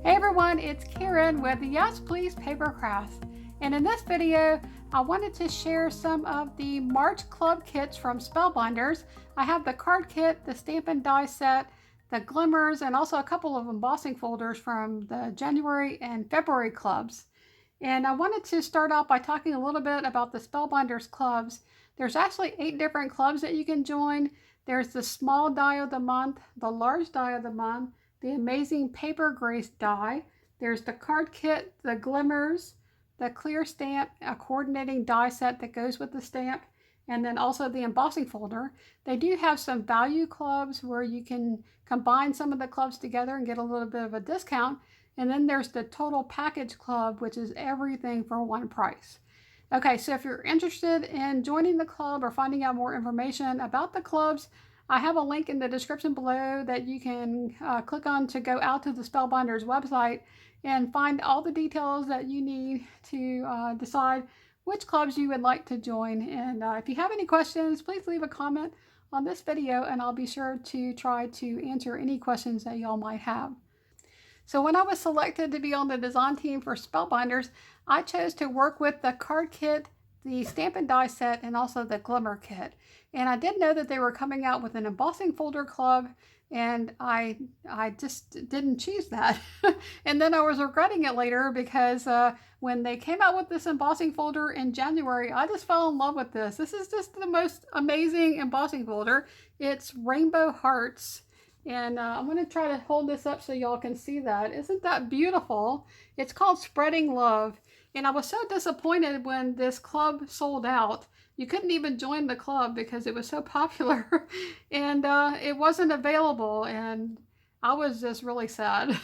Hey everyone, it's Karen with Yes Please Paper Crafts, and in this video I wanted to share some of the March club kits from Spellbinders. I have the card kit, the Stampin Die set, the Glimmers, and also a couple of embossing folders from the January and February clubs. And I wanted to start off by talking a little bit about the Spellbinders Clubs. There's actually 8 different clubs that you can join. There's the Small Die of the Month, the Large Die of the Month, the Amazing Paper Grace Die. There's the card kit, the Glimmers, the clear stamp, a coordinating die set that goes with the stamp, and then also the embossing folder. They do have some value clubs where you can combine some of the clubs together and get a little bit of a discount. And then there's the Total Package Club, which is everything for one price. Okay, so if you're interested in joining the club or finding out more information about the clubs, I have a link in the description below that you can click on to go out to the Spellbinders website and find all the details that you need to decide which clubs you would like to join. And if you have any questions, please leave a comment on this video and I'll be sure to try to answer any questions that y'all might have. So when I was selected to be on the design team for Spellbinders, I chose to work with the card kit, the Stampin Die set, and also the Glimmer kit. And I did know that they were coming out with an embossing folder club, and I just didn't choose that. And then I was regretting it later because when they came out with this embossing folder in January, I just fell in love with this. This is just the most amazing embossing folder. It's rainbow hearts. And I'm going to try to hold this up so y'all can see that. Isn't that beautiful? It's called Spreading Love. And I was so disappointed when this club sold out. You couldn't even join the club because it was so popular. And it wasn't available. And I was just really sad.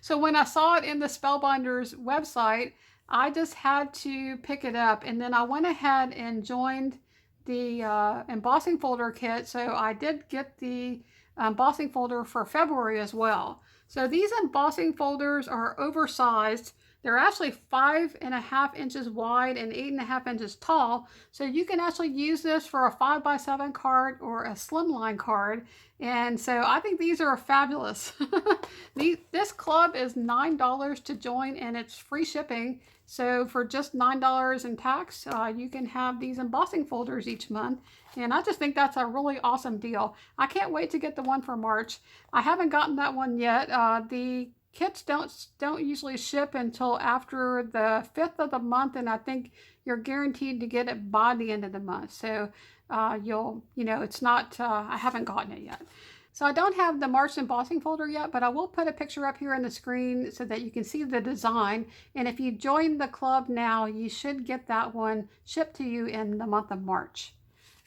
So when I saw it in the Spellbinders website, I just had to pick it up. And then I went ahead and joined the embossing folder kit. So I did get the embossing folder for February as well. So these embossing folders are oversized. They're actually 5.5 inches wide and 8.5 inches tall. So you can actually use this for a 5x7 card or a slimline card. And so I think these are fabulous. This club is $9 to join and it's free shipping. So for just $9 in tax, you can have these embossing folders each month. And I just think that's a really awesome deal. I can't wait to get the one for March. I haven't gotten that one yet. The kits don't usually ship until after the 5th of the month, and I think you're guaranteed to get it by the end of the month. So it's not, I haven't gotten it yet. So I don't have the March embossing folder yet, but I will put a picture up here on the screen so that you can see the design. And if you join the club now, you should get that one shipped to you in the month of March.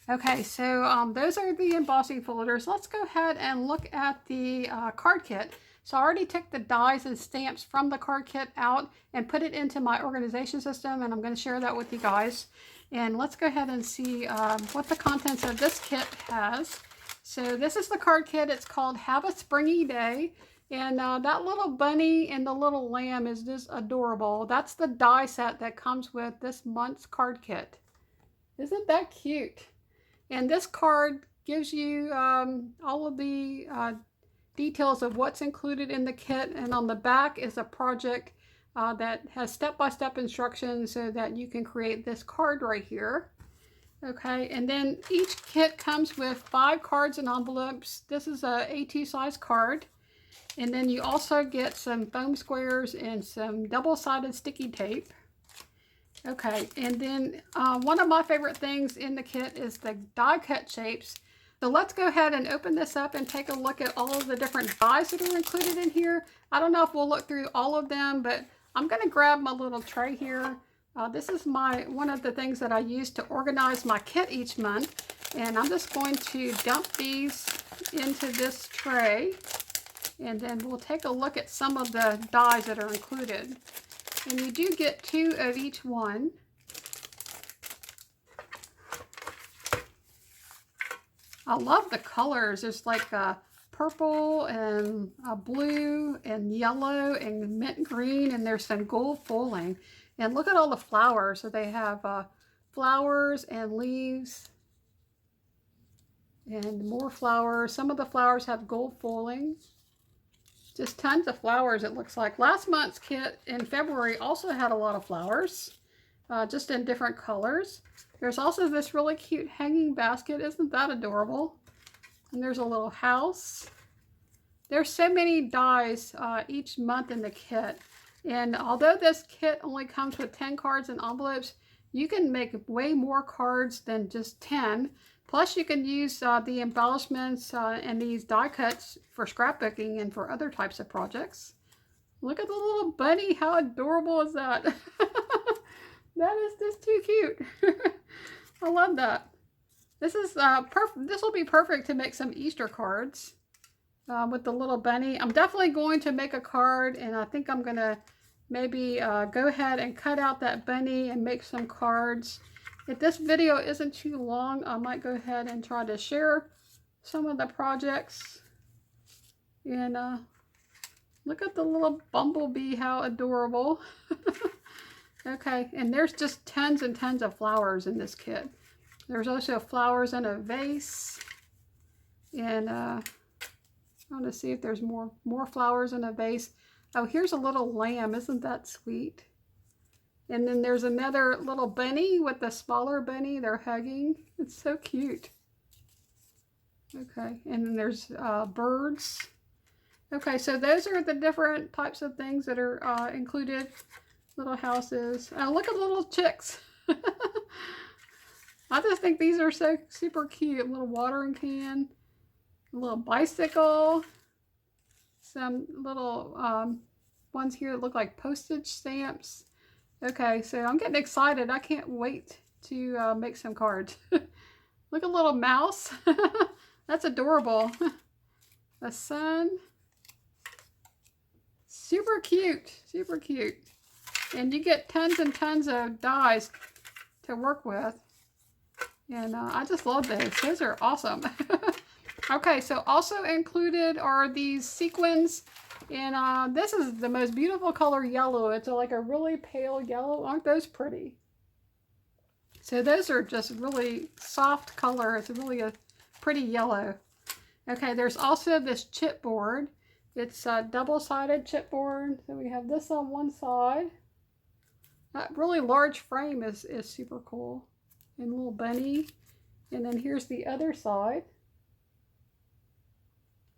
Okay, so those are the embossing folders. Let's go ahead and look at the card kit. So I already took the dies and stamps from the card kit out and put it into my organization system, and I'm going to share that with you guys. And let's go ahead and see what the contents of this kit has. So this is the card kit. It's called Have a Springy Day. And that little bunny and the little lamb is just adorable. That's the die set that comes with this month's card kit. Isn't that cute? And this card gives you all of the details of what's included in the kit, and on the back is a project that has step-by-step instructions so that you can create this card right here. Okay, and then each kit comes with 5 cards and envelopes. This is a A2 size card, and then you also get some foam squares and some double-sided sticky tape. Okay, and then one of my favorite things in the kit is the die cut shapes. So let's go ahead and open this up and take a look at all of the different dies that are included in here. I don't know if we'll look through all of them, but I'm going to grab my little tray here. This is one of the things that I use to organize my kit each month. And I'm just going to dump these into this tray. And then we'll take a look at some of the dies that are included. And you do get 2 of each one. I love the colors. There's like a purple and a blue and yellow and mint green, and there's some gold foiling. And look at all the flowers. So they have flowers and leaves and more flowers. Some of the flowers have gold foiling. Just tons of flowers, it looks like. Last month's kit in February also had a lot of flowers, just in different colors. There's also this really cute hanging basket. Isn't that adorable? And there's a little house. There's so many dies each month in the kit. And although this kit only comes with 10 cards and envelopes, you can make way more cards than just 10. Plus you can use the embellishments and these die cuts for scrapbooking and for other types of projects. Look at the little bunny. How adorable is that? That is just too cute. I love that. This is this will be perfect to make some Easter cards with the little bunny. I'm definitely going to make a card, and I think I'm going to maybe go ahead and cut out that bunny and make some cards. If this video isn't too long, I might go ahead and try to share some of the projects. And look at the little bumblebee, how adorable. Okay, and there's just tons and tons of flowers in this kit. There's also flowers in a vase. And I want to see if there's more flowers in a vase. Oh, here's a little lamb. Isn't that sweet? And then there's another little bunny with a smaller bunny. They're hugging. It's so cute. Okay, and then there's birds. Okay, so those are the different types of things that are included. Little houses. Oh, look at little chicks. I just think these are so super cute. A little watering can. A little bicycle. Some little ones here that look like postage stamps. Okay, so I'm getting excited. I can't wait to make some cards. Look at a little mouse. That's adorable. A sun. Super cute. Super cute. And you get tons and tons of dies to work with. And I just love those. Those are awesome. Okay, so also included are these sequins. And this is the most beautiful color, yellow. It's like a really pale yellow. Aren't those pretty? So those are just really soft color. It's really a pretty yellow. Okay, there's also this chipboard. It's a double-sided chipboard. So we have this on one side. That really large frame is super cool. And a little bunny. And then here's the other side.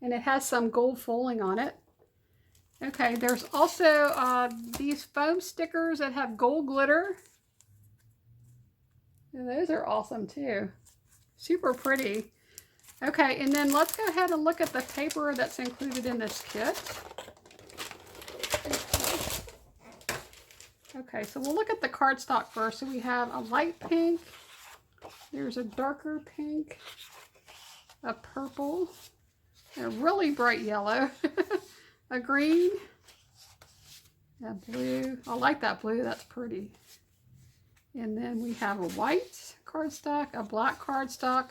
And it has some gold foiling on it. Okay, there's also these foam stickers that have gold glitter. And those are awesome too. Super pretty. Okay, and then let's go ahead and look at the paper that's included in this kit. Okay, so we'll look at the cardstock first. So we have a light pink. There's a darker pink. A purple. A really bright yellow. A green, a blue. I like that blue, that's pretty. And then we have a white cardstock, a black cardstock,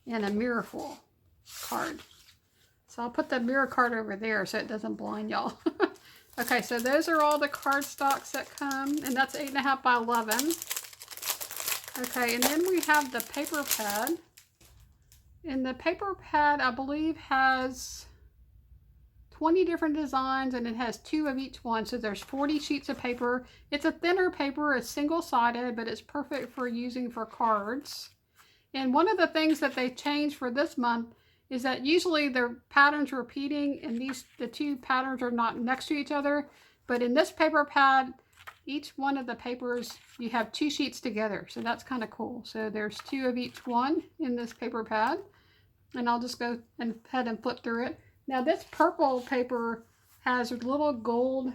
and a mirrorful card. So I'll put the mirror card over there so it doesn't blind y'all. Okay, so those are all the cardstocks that come, and that's 8.5 by 11. Okay, and then we have the paper pad. And the paper pad, I believe, has 20 different designs, and it has 2 of each one, so there's 40 sheets of paper. It's a thinner paper, it's single-sided, but it's perfect for using for cards. And one of the things that they changed for this month is that usually the patterns repeating, and the 2 patterns are not next to each other, but in this paper pad, each one of the papers, you have 2 sheets together, so that's kind of cool. So there's 2 of each one in this paper pad, and I'll just go ahead and flip through it. Now this purple paper has little gold,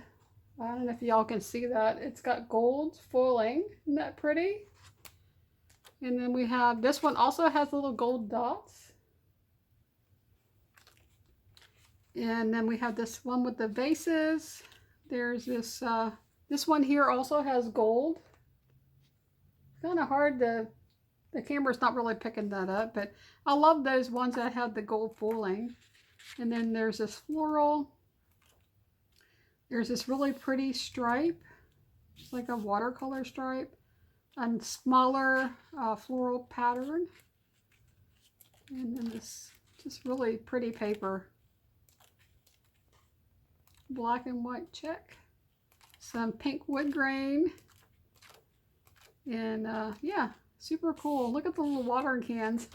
I don't know if y'all can see that, it's got gold foiling. Isn't that pretty? And then we have, this one also has little gold dots. And then we have this one with the vases. There's this, this one here also has gold. Kind of hard to, the camera's not really picking that up, but I love those ones that have the gold foiling. And then there's this floral. There's this really pretty stripe. It's like a watercolor stripe. And smaller floral pattern. And then this just really pretty paper. black and white check, some pink wood grain, and yeah, super cool. Look at the little watering cans.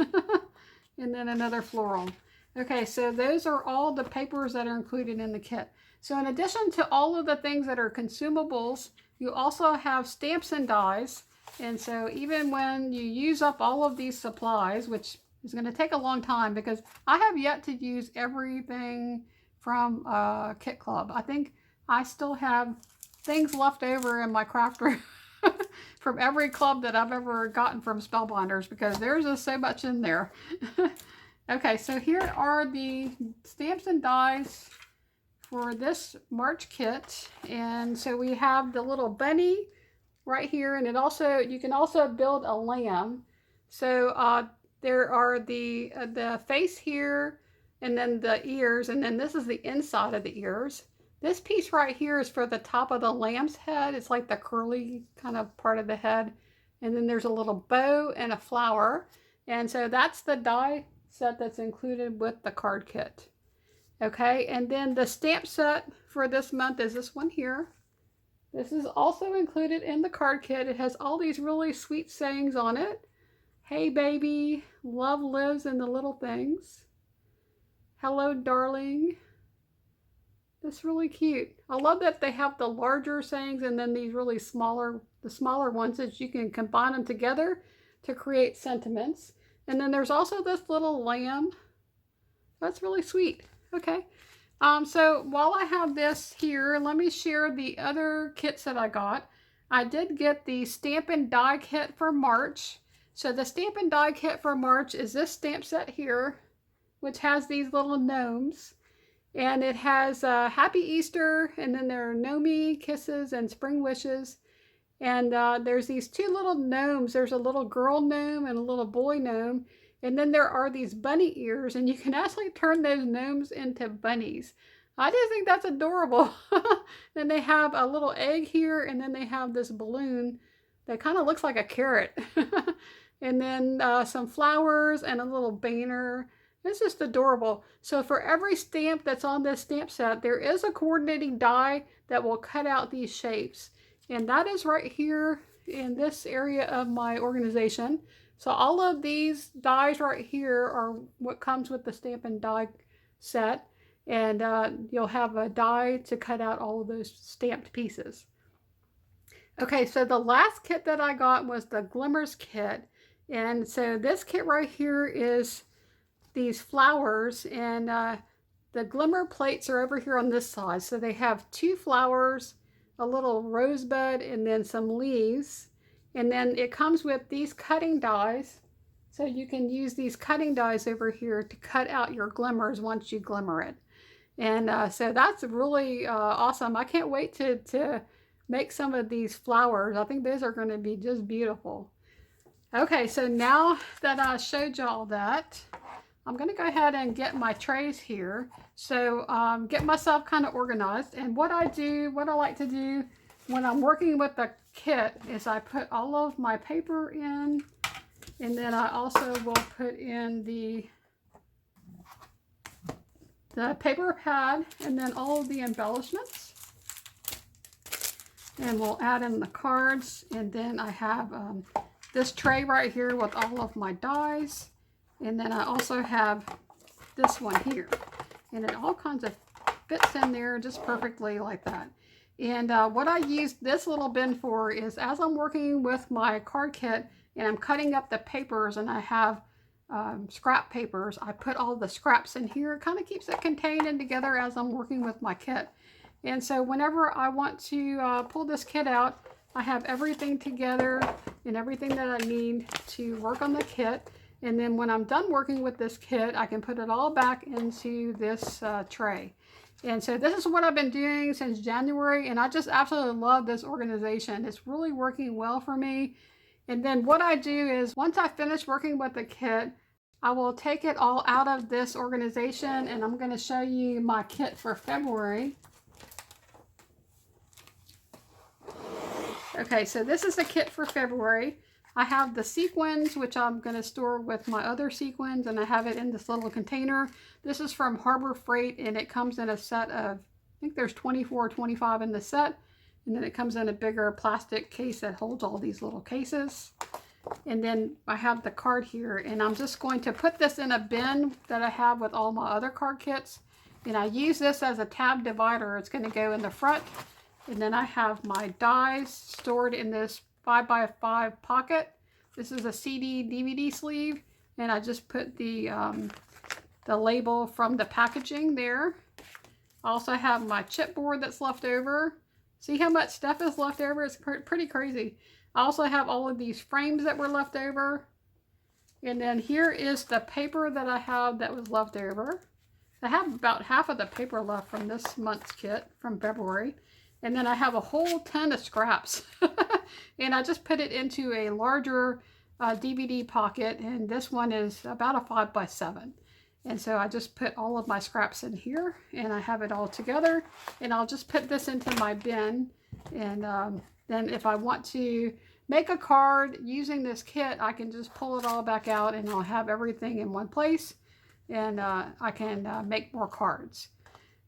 And then another floral. Okay, so those are all the papers that are included in the kit. So in addition to all of the things that are consumables, you also have stamps and dies. And so even when you use up all of these supplies, which is going to take a long time because I have yet to use everything from Kit Club. I think I still have things left over in my craft room from every club that I've ever gotten from Spellbinders, because there's just so much in there. Okay, so here are the stamps and dies for this March kit. And so we have the little bunny right here, and you can also build a lamb. So there are the face here, and then the ears, and then this is the inside of the ears. This piece right here is for the top of the lamb's head. It's like the curly kind of part of the head. And then there's a little bow and a flower. And so that's the die set that's included with the card kit. Okay, and then the stamp set for this month is this one here. This is also included in the card kit. It has all these really sweet sayings on it. Hey baby, love lives in the little things. Hello darling. That's really cute. I love that they have the larger sayings and then these really smaller ones that you can combine them together to create sentiments. And then there's also this little lamb. That's really sweet. Okay. So while I have this here, let me share the other kits that I got. I did get the Stampin Die Kit for March. So the Stampin Die Kit for March is this stamp set here, which has these little gnomes. And it has Happy Easter, and then there are Gnome Kisses and Spring Wishes. And there's these two little gnomes. There's a little girl gnome and a little boy gnome. And then there are these bunny ears, and you can actually turn those gnomes into bunnies. I just think that's adorable. Then they have a little egg here, and then they have this balloon that kind of looks like a carrot. And then some flowers and a little banner. It's just adorable. So for every stamp that's on this stamp set, there is a coordinating die that will cut out these shapes. And that is right here in this area of my organization. So all of these dies right here are what comes with the Stampin' Die set. And you'll have a die to cut out all of those stamped pieces. Okay, so the last kit that I got was the Glimmers Kit. And so this kit right here is these flowers, and the glimmer plates are over here on this side. So they have two flowers, a little rosebud, and then some leaves. And then it comes with these cutting dies. So you can use these cutting dies over here to cut out your glimmers once you glimmer it. And so that's really awesome. I can't wait to make some of these flowers. I think those are going to be just beautiful. Okay, so now that I showed y'all that, I'm going to go ahead and get my trays here. So get myself kind of organized. And what I like to do when I'm working with the kit is I put all of my paper in, and then I also will put in the paper pad, and then all of the embellishments. And we'll add in the cards, and then I have this tray right here with all of my dies. And then I also have this one here, and it all kinds of fits in there just perfectly like that. And what I use this little bin for is, as I'm working with my card kit and I'm cutting up the papers, and I have scrap papers, I put all the scraps in here. It kind of keeps it contained and together as I'm working with my kit. And so whenever I want to pull this kit out, I have everything together and everything that I need to work on the kit. And then when I'm done working with this kit, I can put it all back into this tray. And so this is what I've been doing since January, and I just absolutely love this organization. It's really working well for me. And then what I do is, once I finish working with the kit, I will take it all out of this organization, and I'm going to show you my kit for February. Okay, so this is the kit for February. I have the sequins, which I'm going to store with my other sequins, and I have it in this little container. This is from Harbor Freight, and it comes in a set of, I think there's 24 or 25 in the set. And then it comes in a bigger plastic case that holds all these little cases. And then I have the card here, and I'm just going to put this in a bin that I have with all my other card kits. And I use this as a tab divider. It's going to go in the front. And then I have my dies stored in this 5x5 pocket. This is a CD DVD sleeve, and I just put the label from the packaging there. I also have my chipboard that's left over. See how much stuff is left over? It's pretty crazy. I also have all of these frames that were left over. And then here is the paper that I have that was left over. I have about half of the paper left from this month's kit from February. And then I have a whole ton of scraps. And I just put it into a larger DVD pocket. And this one is about a 5x7. And so I just put all of my scraps in here, and I have it all together. And I'll just put this into my bin. And then if I want to make a card using this kit, I can just pull it all back out, and I'll have everything in one place. And I can make more cards.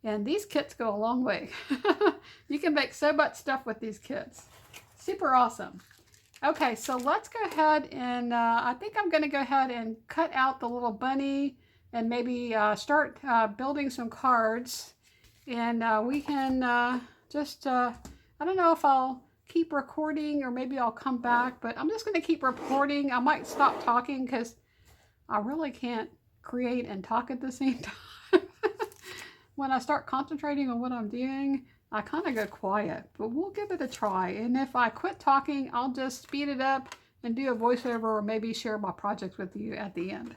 And these kits go a long way. You can make so much stuff with these kits. Super awesome. Okay, so let's go ahead and I think I'm going to go ahead and cut out the little bunny and maybe start building some cards. And we can just, I don't know if I'll keep recording or maybe I'll come back, but I'm just going to keep recording. I might stop talking because I really can't create and talk at the same time. When I start concentrating on what I'm doing, I kind of go quiet, but we'll give it a try. And if I quit talking, I'll just speed it up and do a voiceover, or maybe share my projects with you at the end.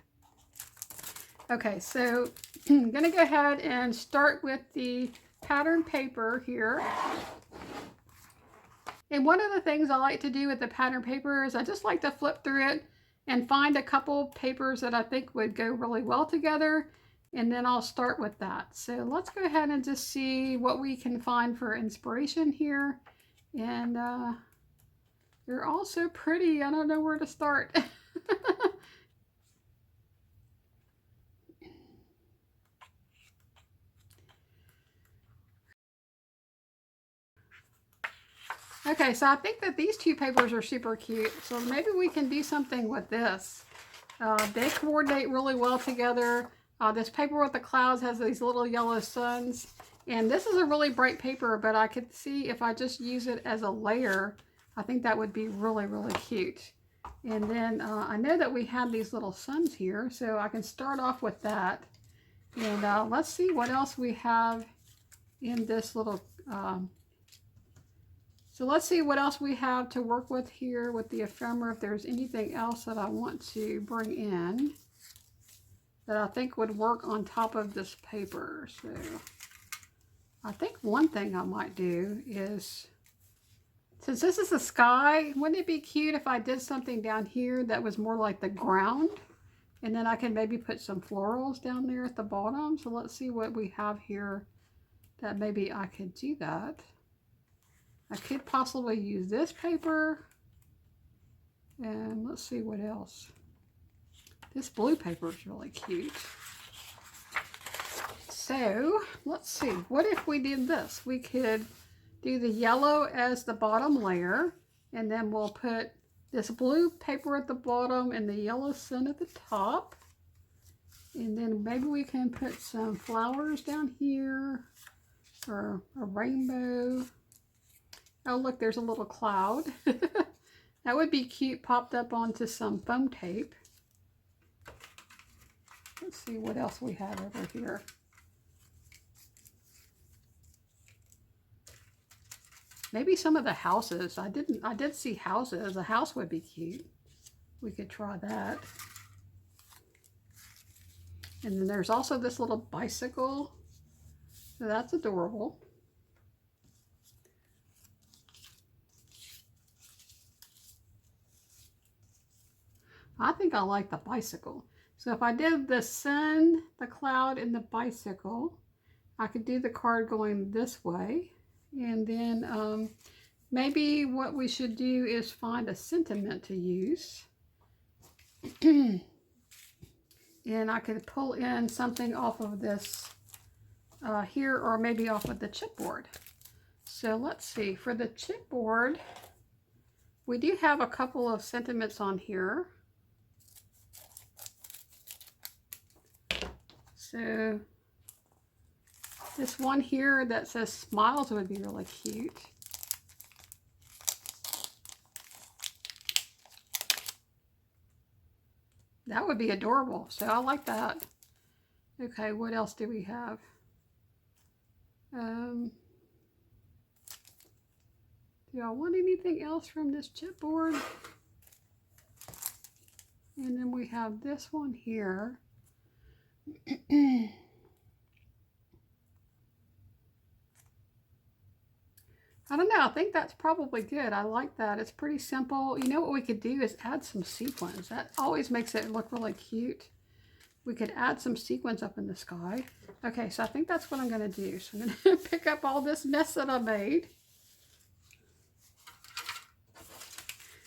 Okay, so I'm going to go ahead and start with the pattern paper here. And one of the things I like to do with the pattern paper is I just like to flip through it and find a couple papers that I think would go really well together. And then I'll start with that. So let's go ahead and just see what we can find for inspiration here. And they're all so pretty. I don't know where to start. Okay, so I think that these two papers are super cute. So maybe we can do something with this. They coordinate really well together. This paper with the clouds has these little yellow suns. And this is a really bright paper, but I could see if I just use it as a layer, I think that would be really, really cute. And then I know that we have these little suns here, so I can start off with that. And let's see what else we have in this little... So let's see what else we have to work with here with the ephemera, if there's anything else that I want to bring in that I think would work on top of this paper. So I think one thing I might do is, since this is the sky, wouldn't it be cute if I did something down here that was more like the ground? And then I can maybe put some florals down there at the bottom. So let's see what we have here that maybe I could do that. I could possibly use this paper. And let's see what else. This blue paper is really cute. So let's see, what if we did this? We could do the yellow as the bottom layer, and then we'll put this blue paper at the bottom and the yellow sun at the top. And then maybe we can put some flowers down here, or a rainbow. Oh, look, there's a little cloud. That would be cute, popped up onto some foam tape. Let's see what else we have over here. Maybe some of the houses. I did see houses. A house would be cute. We could try that. And then there's also this little bicycle. So that's adorable. I think I like the bicycle. So if I did the sun, the cloud, and the bicycle, I could do the card going this way. And then maybe what we should do is find a sentiment to use. And I could pull in something off of this here or maybe off of the chipboard. So let's see, for the chipboard, we do have a couple of sentiments on here. So this one here that says smiles would be really cute. That would be adorable, so I like that. Okay, what else do we have? Do I want anything else from this chipboard? And then we have this one here. I don't know, I think that's probably good. I like that. It's pretty simple. You know what we could do is add some sequins. That always makes it look really cute. We could add some sequins up in the sky. Okay, so I think that's what I'm going to do. So I'm going to pick up all this mess that I made.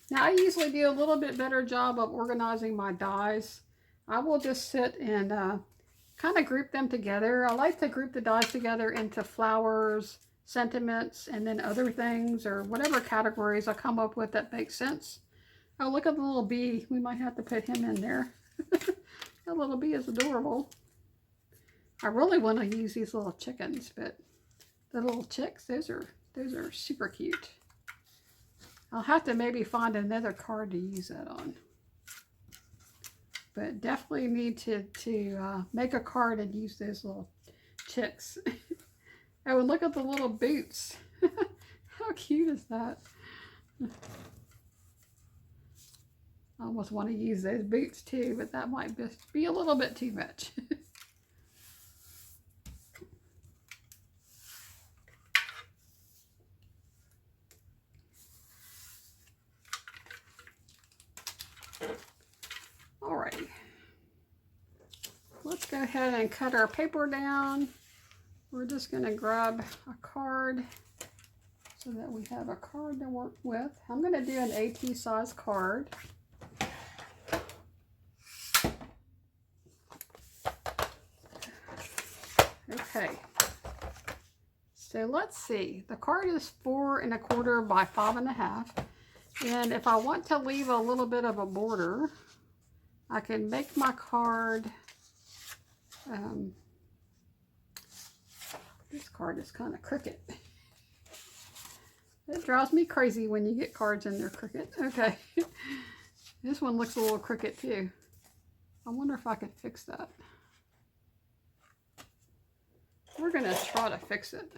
Now I usually do a little bit better job of organizing my dies. I will just sit and kind of group them together. I like to group the dies together into flowers, sentiments, and then other things, or whatever categories I come up with that makes sense. Oh, look at the little bee. We might have to put him in there. That little bee is adorable. I really want to use these little chickens, but the little chicks, those are super cute. I'll have to maybe find another card to use that on. But definitely need to make a card and use those little chicks. Oh, and look at the little boots. How cute is that? I almost want to use those boots too, but that might be a little bit too much. Alrighty. Let's go ahead and cut our paper down. We're just going to grab a card so that we have a card to work with. I'm going to do an A2 size card. Okay, so let's see. The card is 4 1/4 by 5 1/2. And if I want to leave a little bit of a border, I can make my card, this card is kind of crooked. It drives me crazy when you get cards and they're crooked. Okay, this one looks a little crooked too. I wonder if I could fix that. We're going to try to fix it.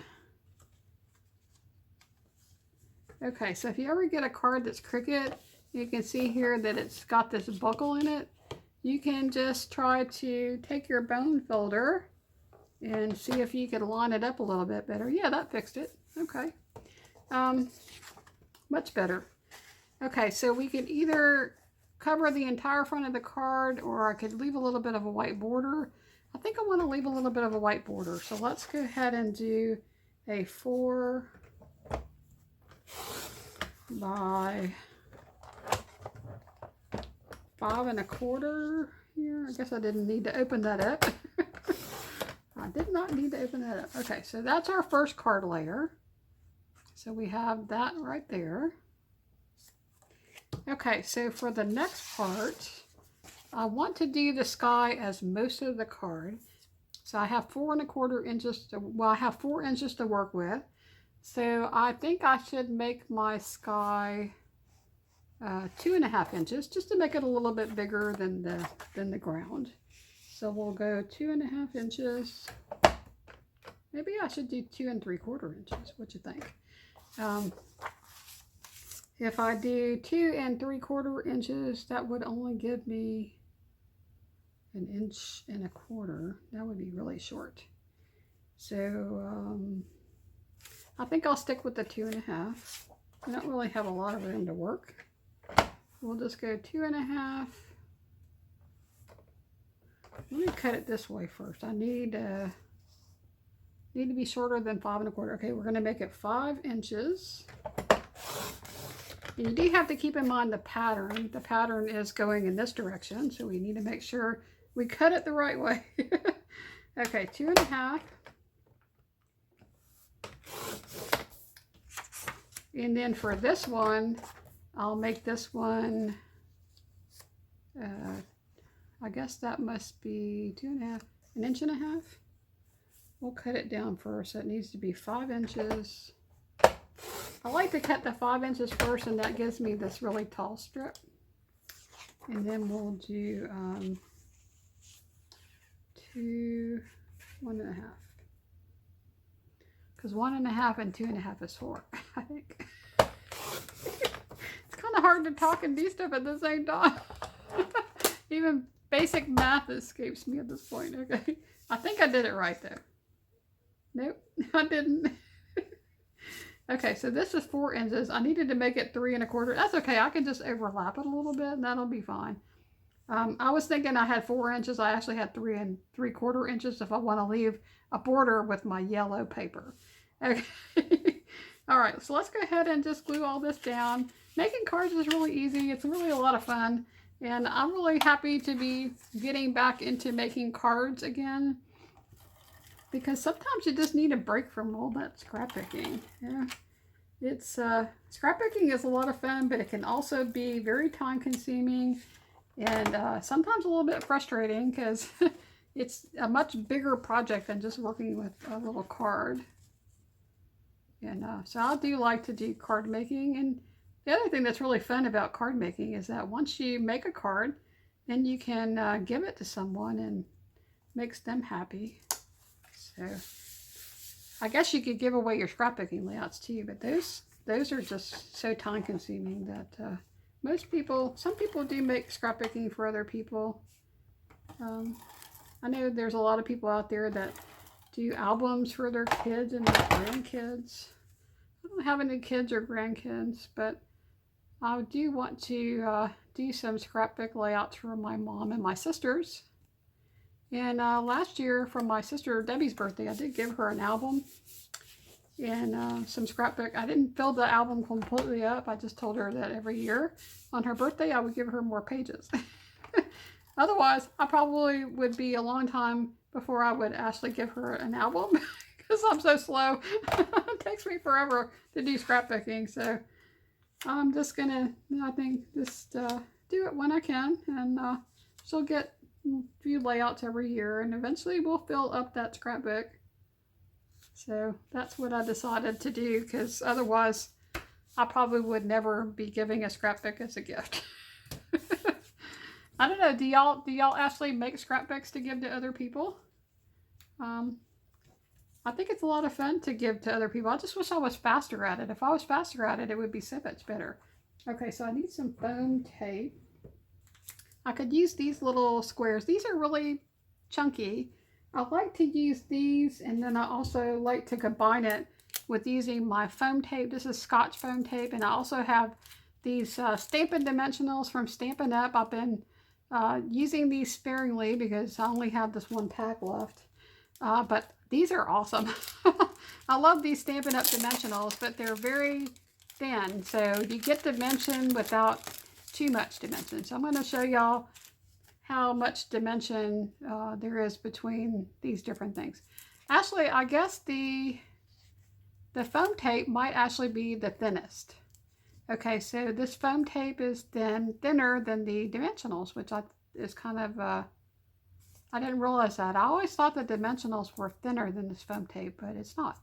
Okay, so if you ever get a card that's crooked, you can see here that it's got this buckle in it. You can just try to take your bone folder and see if you could line it up a little bit better. Yeah, that fixed it. Okay. Much better. Okay, so we could either cover the entire front of the card, or I could leave a little bit of a white border. I think I want to leave a little bit of a white border. So let's go ahead and do a 4 by 5 1/4 here. I guess I didn't need to open that up. I did not need to open that up. Okay, so that's our first card layer. So we have that right there. Okay, so for the next part, I want to do the sky as most of the card. So I have 4 1/4 inches to, well, I have 4 inches to work with. So I think I should make my sky 2 1/2 inches, just to make it a little bit bigger than the ground. So we'll go 2 1/2 inches. Maybe I should do 2 3/4 inches. What you think? If I do 2 3/4 inches, that would only give me 1 1/4 inches. That would be really short. So I think I'll stick with the 2 1/2. I don't really have a lot of room to work. We'll just go 2 1/2. Let me cut it this way first. I need to be shorter than 5 1/4. Okay, we're going to make it 5 inches. And you do have to keep in mind the pattern. The pattern is going in this direction, so we need to make sure we cut it the right way. Okay, 2 1/2. And then for this one, I'll make this one, I guess that must be 2.5, an inch and a half. We'll cut it down first. So it needs to be 5 inches. I like to cut the 5 inches first, and that gives me this really tall strip. And then we'll do 1.5. Because 1.5 and 2.5 is 4, I think. It's kind of hard to talk and do stuff at the same time. Even basic math escapes me at this point. Okay, I think I did it right though. Nope, I didn't. Okay, so this is 4 inches. I needed to make it 3 1/4. That's okay. I can just overlap it a little bit and that'll be fine. I was thinking I had 4 inches. I actually had 3 3/4 inches if I want to leave a border with my yellow paper. Okay. All right, so let's go ahead and just glue all this down. Making cards is really easy. It's really a lot of fun. And I'm really happy to be getting back into making cards again. Because sometimes you just need a break from all that scrapbooking. Yeah, it's scrapbooking is a lot of fun, but it can also be very time consuming and sometimes a little bit frustrating because it's a much bigger project than just working with a little card. And so I do like to do card making. And the other thing that's really fun about card making is that once you make a card, then you can give it to someone and makes them happy. So I guess you could give away your scrapbooking layouts too, but those are just so time consuming that some people do make scrapbooking for other people. I know there's a lot of people out there that do albums for their kids and their grandkids. I don't have any kids or grandkids, but I do want to do some scrapbook layouts for my mom and my sisters. And last year for my sister Debbie's birthday, I did give her an album and some scrapbook. I didn't fill the album completely up. I just told her that every year on her birthday, I would give her more pages. Otherwise, I probably would be a long time before I would actually give her an album because I'm so slow. It takes me forever to do scrapbooking. So I'm just gonna, I think, just do it when I can, and she'll get a few layouts every year, and eventually we'll fill up that scrapbook. So that's what I decided to do, because otherwise I probably would never be giving a scrapbook as a gift. I don't know, do y'all actually make scrapbooks to give to other people? I think it's a lot of fun to give to other people. I just wish I was faster at it. If I was faster at it, it would be so much better. Okay, so I need some foam tape. I could use these little squares. These are really chunky. I like to use these, and then I also like to combine it with using my foam tape. This is Scotch foam tape, and I also have these Stampin Dimensionals from Stampin' Up. I've been using these sparingly because I only have this one pack left. But these are awesome. I love these Stampin' Up Dimensionals, but they're very thin, so you get dimension without too much dimension. So I'm going to show y'all how much dimension there is between these different things. Actually, I guess the foam tape might actually be the thinnest. Okay, so this foam tape is thinner than the Dimensionals, which is kind of, I didn't realize that. I always thought the Dimensionals were thinner than this foam tape, but it's not.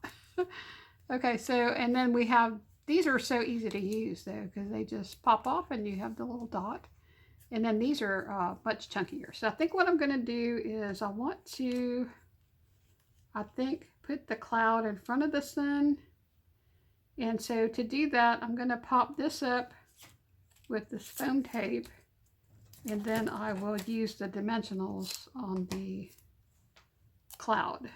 Okay, so, and then we have, these are so easy to use though, because they just pop off and you have the little dot. And then these are much chunkier. So I think what I'm going to do is I want to, I think, put the cloud in front of the sun. And so to do that, I'm going to pop this up with this foam tape. And then I will use the Dimensionals on the cloud.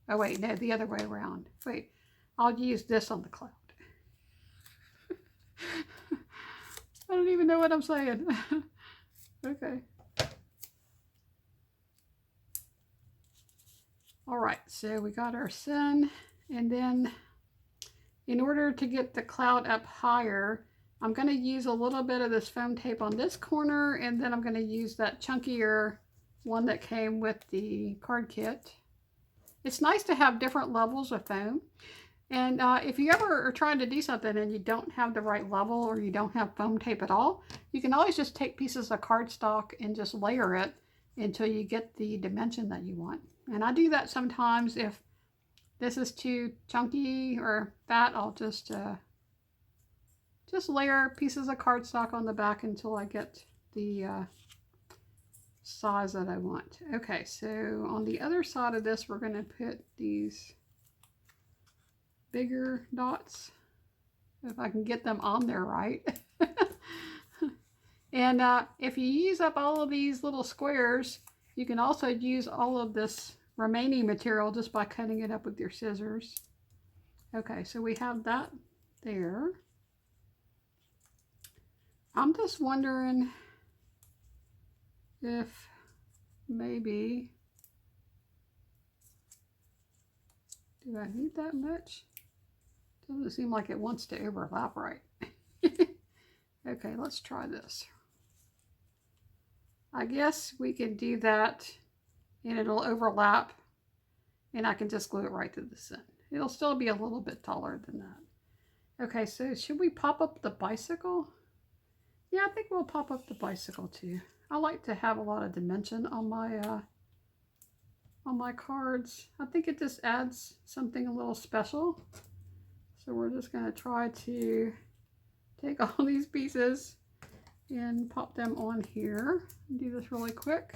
Oh wait, no, the other way around. Wait, I'll use this on the cloud. I don't even know what I'm saying. Okay. All right, so we got our sun, and then in order to get the cloud up higher, I'm going to use a little bit of this foam tape on this corner, and then I'm going to use that chunkier one that came with the card kit. It's nice to have different levels of foam. And if you ever are trying to do something and you don't have the right level or you don't have foam tape at all, you can always just take pieces of cardstock and just layer it until you get the dimension that you want. And I do that sometimes. If this is too chunky or fat, I'll just layer pieces of cardstock on the back until I get the size that I want. Okay, so on the other side of this, we're going to put these bigger dots, if I can get them on there right. And if you use up all of these little squares, you can also use all of this remaining material just by cutting it up with your scissors. Okay, so we have that there. I'm just wondering if maybe, do I need that much? Doesn't seem like it wants to overlap right. Okay, let's try this. I guess we can do that and it'll overlap and I can just glue it right to the center. It'll still be a little bit taller than that. Okay, so should we pop up the bicycle? Yeah, I think we'll pop up the bicycle too. I like to have a lot of dimension on my cards. I think it just adds something a little special. So we're just going to try to take all these pieces and pop them on here. Do this really quick.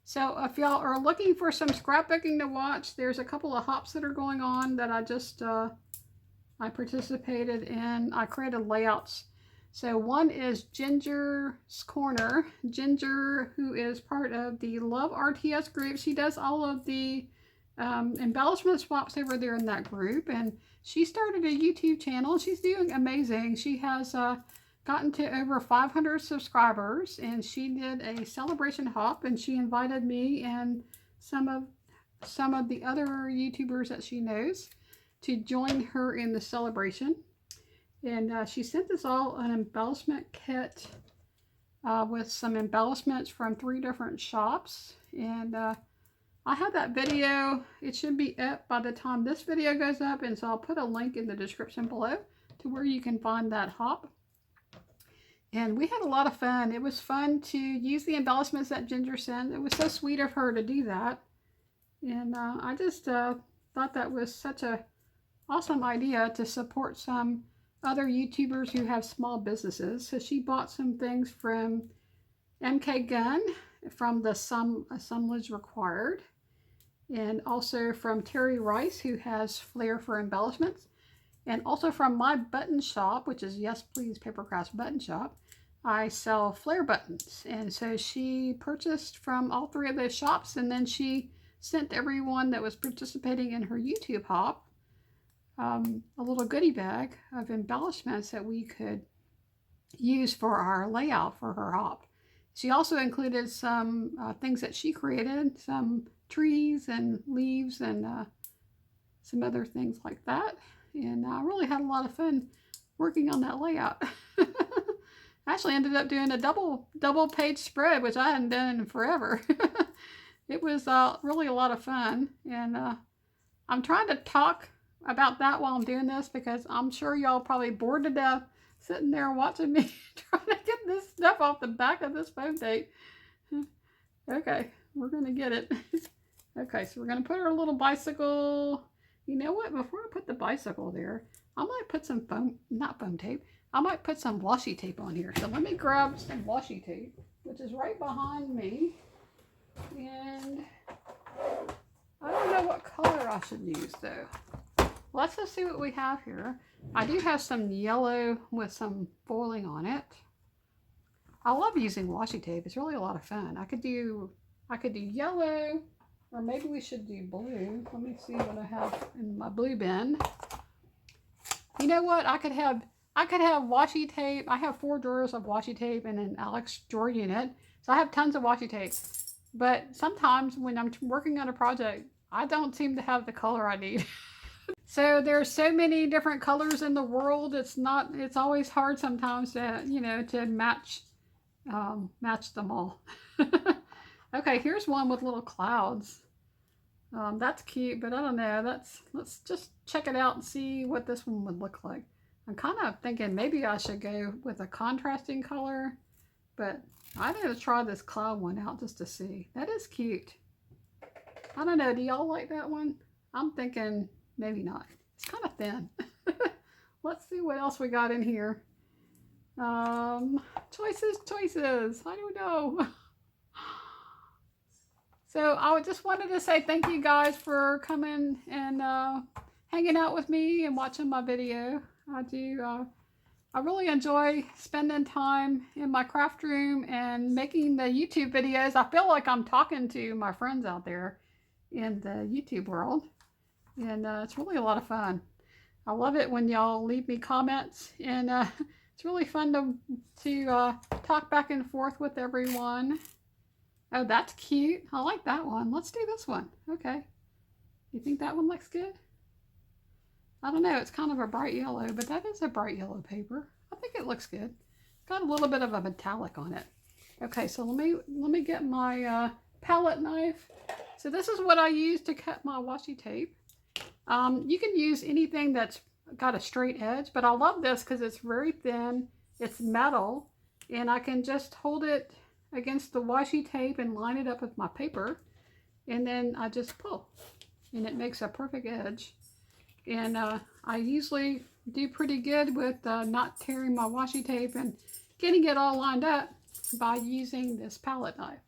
So if y'all are looking for some scrapbooking to watch, there's a couple of hops that are going on that I just I participated in. I created layouts. So one is Ginger's Corner. Ginger, who is part of the Love RTS group, she does all of the embellishment swaps over there in that group, and she started a YouTube channel. She's doing amazing. She has gotten to over 500 subscribers, and she did a celebration hop, and she invited me and some of the other YouTubers that she knows to join her in the celebration. And she sent us all an embellishment kit with some embellishments from 3 different shops. And I have that video. It should be up by the time this video goes up. And so I'll put a link in the description below to where you can find that hop. And we had a lot of fun. It was fun to use the embellishments that Ginger sent. It was so sweet of her to do that. And I just thought that was such a awesome idea to support some other YouTubers who have small businesses. So she bought some things from MK Gun from the Assemblage Required, and also from Terry Rice, who has flair for embellishments, and also from my button shop, which is Yes Please Paper Crafts Button Shop. I sell flare buttons, and so she purchased from all 3 of those shops, and then she sent everyone that was participating in her YouTube hop a little goodie bag of embellishments that we could use for our layout for her hop. She also included some things that she created, some trees and leaves and some other things like that. And I really had a lot of fun working on that layout. I actually ended up doing a double page spread, which I hadn't done in forever. It was really a lot of fun. And I'm trying to talk about that while I'm doing this, because I'm sure y'all probably bored to death sitting there watching me trying to get this stuff off the back of this foam tape. Okay, we're gonna get it. Okay, so we're gonna put our little bicycle. You know what, before I put the bicycle there, I might put some not foam tape, I might put some washi tape on here. So let me grab some washi tape, which is right behind me, and I don't know what color I should use though. Let's just see what we have here. I do have some yellow with some foiling on it. I love using washi tape. It's really a lot of fun. I could do yellow, or maybe we should do blue. Let me see what I have in my blue bin. You know what? I could have washi tape. I have 4 drawers of washi tape and an Alex drawer unit. So I have tons of washi tape. But sometimes when I'm working on a project, I don't seem to have the color I need. So there's so many different colors in the world. It's always hard sometimes to, to match them all. Okay, here's one with little clouds. That's cute, but I don't know. Let's just check it out and see what this one would look like. I'm kind of thinking maybe I should go with a contrasting color, but I'm going to try this cloud one out just to see. That is cute. I don't know. Do y'all like that one? I'm thinking maybe not. It's kind of thin. Let's see what else we got in here. Choices. I don't know. So I just wanted to say thank you guys for coming and hanging out with me and watching my video. I really enjoy spending time in my craft room and making the YouTube videos. I feel like I'm talking to my friends out there in the YouTube world, and it's really a lot of fun. I love it when y'all leave me comments, and it's really fun to talk back and forth with everyone. Oh, that's cute. I like that one. Let's do this one. Okay. You think that one looks good? I don't know. It's kind of a bright yellow, but that is a bright yellow paper. I think it looks good. It's got a little bit of a metallic on it. Okay, so let me get my palette knife. So this is what I use to cut my washi tape. You can use anything that's got a straight edge, but I love this because it's very thin. It's metal, and I can just hold it against the washi tape and line it up with my paper, and then I just pull, and it makes a perfect edge. And I usually do pretty good with not tearing my washi tape and getting it all lined up by using this palette knife.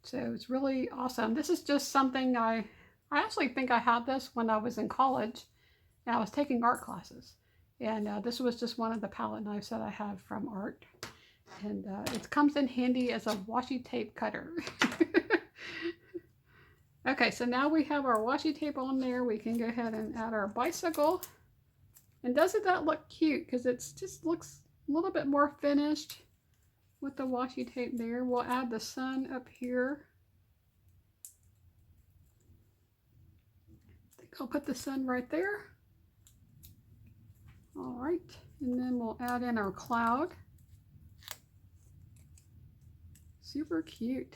So it's really awesome. This is just something I actually think I had this when I was in college and I was taking art classes, and this was just one of the palette knives that I have from art. And it comes in handy as a washi tape cutter. Okay, so now we have our washi tape on there. We can go ahead and add our bicycle. And doesn't that look cute? Because it just looks a little bit more finished with the washi tape there. We'll add the sun up here. I think I'll put the sun right there. All right, and then we'll add in our cloud. Super cute.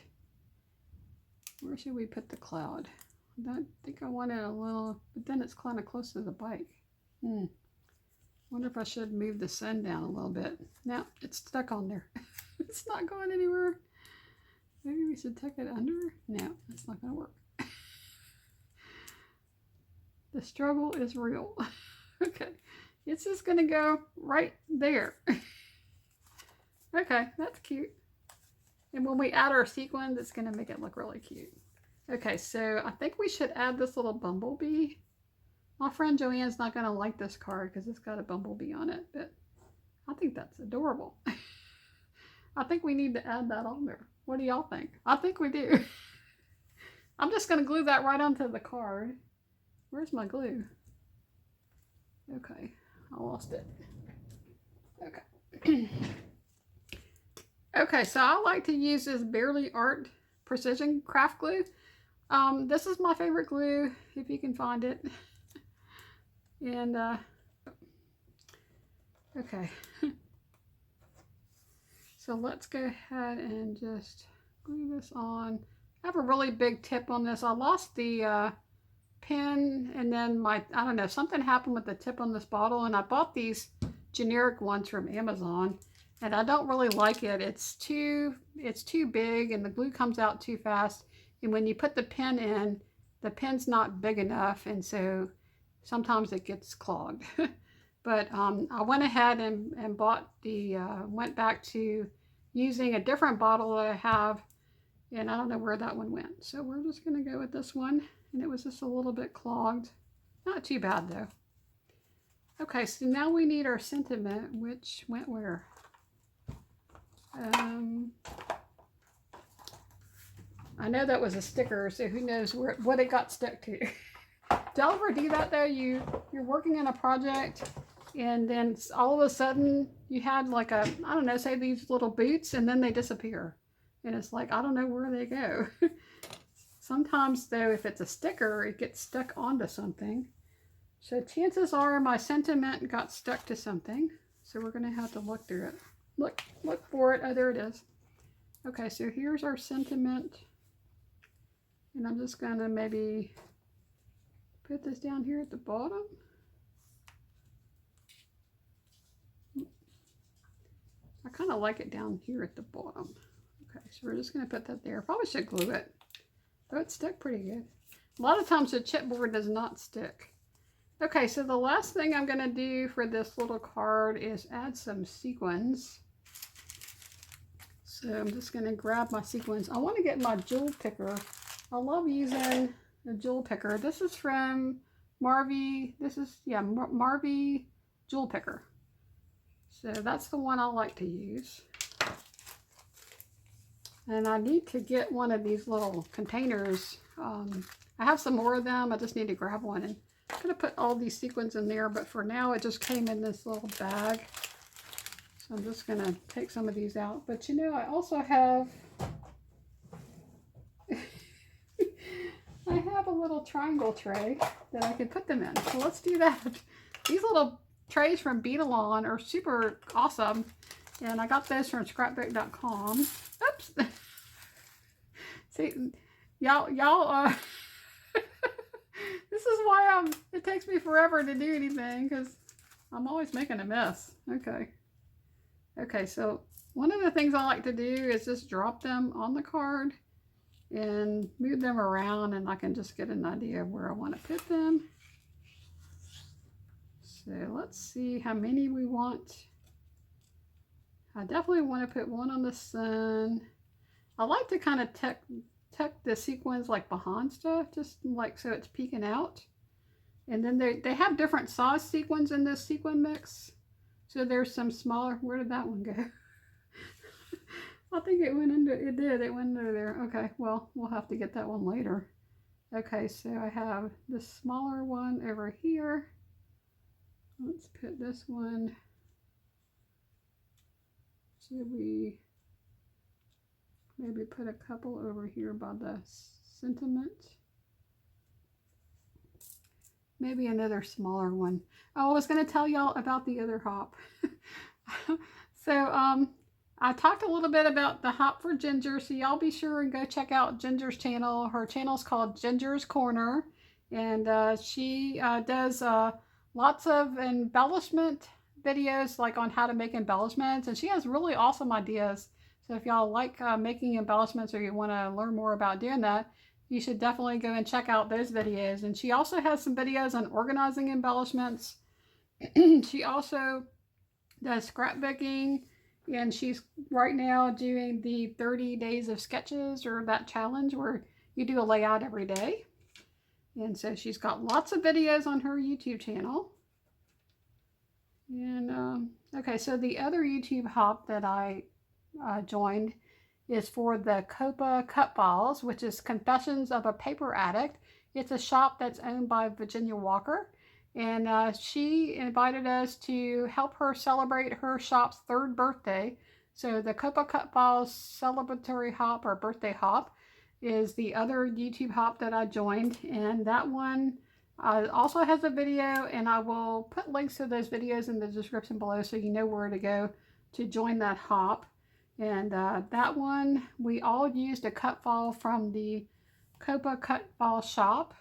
Where should we put the cloud? I think I want it a little, but then it's kind of close to the bike. Wonder if I should move the sun down a little bit. No, it's stuck on there. It's not going anywhere. Maybe we should tuck it under? No, that's not going to work. The struggle is real. Okay, it's just going to go right there. Okay, that's cute. And when we add our sequins, it's going to make it look really cute. Okay, so I think we should add this little bumblebee. My friend Joanne's not going to like this card because it's got a bumblebee on it, but I think that's adorable. I think we need to add that on there. What do y'all think? I think we do. I'm just going to glue that right onto the card. Where's my glue? Okay, I lost it. Okay. Okay, so I like to use this Barely Art Precision Craft Glue. This is my favorite glue, if you can find it. And, okay. So let's go ahead and just glue this on. I have a really big tip on this. I lost the pen, and then I don't know, something happened with the tip on this bottle, and I bought these generic ones from Amazon. And I don't really like it. It's too big, and the glue comes out too fast. And when you put the pen in, the pen's not big enough, and so sometimes it gets clogged. But I went ahead and went back to using a different bottle that I have, and I don't know where that one went. So we're just gonna go with this one, and it was just a little bit clogged. Not too bad though. Okay, so now we need our sentiment, which went where? I know that was a sticker, so who knows what it got stuck to. Do y'all ever do that though? You're working on a project, and then all of a sudden you had like I don't know, say these little boots, and then they disappear. And it's like, I don't know where they go. Sometimes though, if it's a sticker, it gets stuck onto something. So chances are my sentiment got stuck to something. So we're gonna have to look through it. Look for it. Oh, there it is. Okay, so here's our sentiment. And I'm just gonna maybe put this down here at the bottom. I kind of like it down here at the bottom. Okay, so we're just going to put that there. Probably should glue it. Oh, it stuck pretty good. A lot of times the chipboard does not stick. Okay, so the last thing I'm going to do for this little card is add some sequins. So I'm just going to grab my sequins. I want to get my jewel picker. I love using the jewel picker. This is from 𝗲𝗏𝗶𝗀𝗀. This is, yeah, 𝗲𝗏𝗶𝗀𝗀 jewel picker. So that's the one I like to use. And I need to get one of these little containers. I have some more of them. I just need to grab one. And I'm going to put all these sequins in there, but for now it just came in this little bag. So I'm just going to take some of these out. But you know, I also have I have a little triangle tray that I can put them in. So let's do that. These little trays from 𝗏𝗏𝗯 are super awesome. And I got those from scrapbook.com. Oops. See, y'all, this is why it takes me forever to do anything, because I'm always making a mess. Okay, so one of the things I like to do is just drop them on the card and move them around, and I can just get an idea of where I want to put them. So let's see how many we want. I definitely want to put one on the sun. I like to kind of tuck the sequins like behind stuff, just like so it's peeking out. And then they have different size sequins in this sequin mix. So there's some smaller. Where did that one go? I think it went under. It did. It went under there. Okay, well, we'll have to get that one later. Okay, so I have the smaller one over here. Let's put this one. Should we maybe put a couple over here by the sentiment? Maybe another smaller one. Oh, I was going to tell y'all about the other hop. So I talked a little bit about the hop for Ginger, so y'all be sure and go check out Ginger's channel. Her channel is called Ginger's Corner, and she does lots of embellishment videos, like on how to make embellishments, and she has really awesome ideas. So if y'all like making embellishments, or you want to learn more about doing that, you should definitely go and check out those videos. And she also has some videos on organizing embellishments. She also does scrapbooking, and she's right now doing the 30 days of sketches, or that challenge where you do a layout every day. And so she's got lots of videos on her YouTube channel. And okay, so the other YouTube hop that I joined is for the 𝗂𝗶𝗀 cut files, which is Confessions of a Paper Addict. It's a shop that's owned by Virginia Walker, and she invited us to help her celebrate her shop's 3rd birthday. So the 𝗂𝗶𝗀 cut files celebratory hop, or birthday hop, is the other YouTube hop that I joined, and that one also has a video, and I will put links to those videos in the description below so you know where to go to join that hop. And that one, we all used a cut file from the 𝗂𝗶𝗀 cut file shop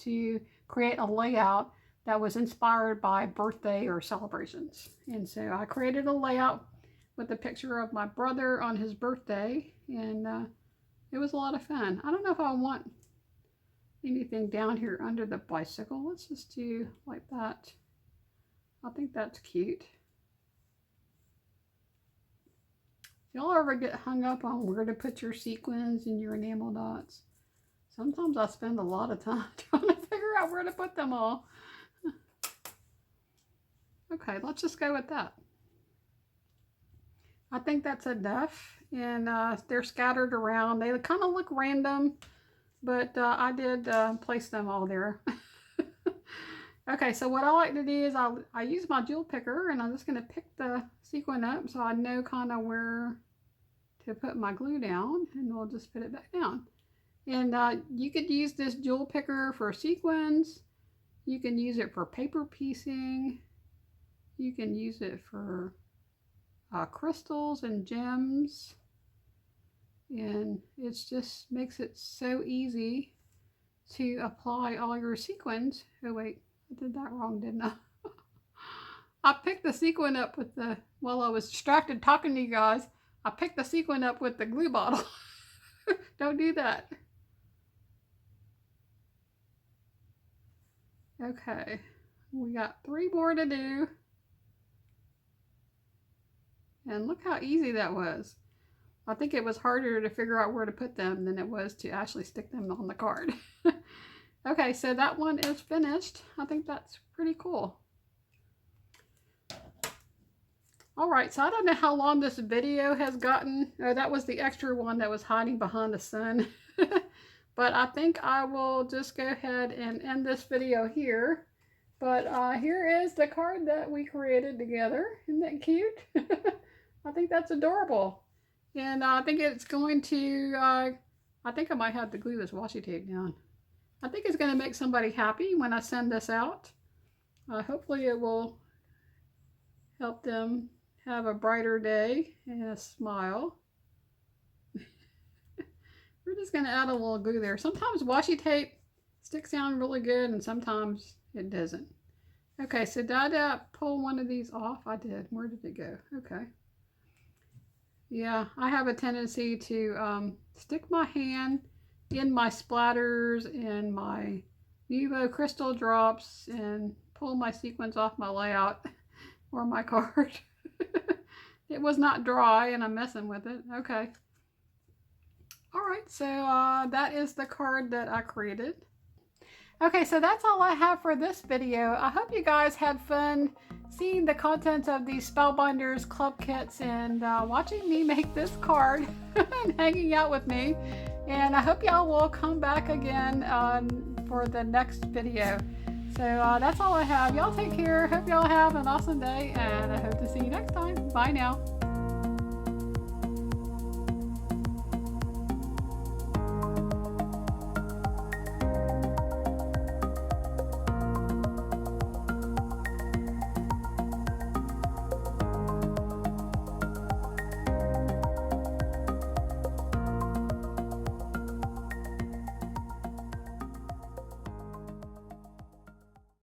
to create a layout that was inspired by birthday or celebrations. And so I created a layout with a picture of my brother on his birthday, and it was a lot of fun. I don't know if I want anything down here under the bicycle. Let's just do like that. I think that's cute. Y'all ever get hung up on where to put your sequins and your enamel dots? Sometimes I spend a lot of time trying to figure out where to put them all. Okay, let's just go with that. I think that's enough, and they're scattered around. They kind of look random, but I did place them all there. Okay, so what I like to do is I use my jewel picker, and I'm just going to pick the sequin up so I know kind of where to put my glue down, and we'll just put it back down. And you could use this jewel picker for sequins. You can use it for paper piecing. You can use it for crystals and gems. And it just makes it so easy to apply all your sequins. Oh wait, I did that wrong, didn't I? I picked the sequin up with the, while I was distracted talking to you guys, I picked the sequin up with the glue bottle. Don't do that. Okay, we got 3 more to do. And look how easy that was. I think it was harder to figure out where to put them than it was to actually stick them on the card. Okay, so that one is finished. I think that's pretty cool. Alright, so I don't know how long this video has gotten. Oh, that was the extra one that was hiding behind the sun. But I think I will just go ahead and end this video here. But here is the card that we created together. Isn't that cute? I think that's adorable. And I think it's going to, I think I might have to glue this washi tape down. I think it's going to make somebody happy when I send this out. Hopefully it will help them have a brighter day and a smile. We're just going to add a little glue there. Sometimes washi tape sticks down really good and sometimes it doesn't. Okay, so did I pull one of these off? I did. Where did it go? Okay. Yeah, I have a tendency to stick my hand in my splatters and my Nuvo crystal drops and pull my sequins off my layout or my card. It was not dry and I'm messing with it. Okay. Alright, so that is the card that I created. Okay, so that's all I have for this video. I hope you guys had fun seeing the contents of these Spellbinders Club kits and watching me make this card and hanging out with me. And I hope y'all will come back again for the next video. So that's all I have. Y'all take care. Hope y'all have an awesome day and I hope to see you next time. Bye now.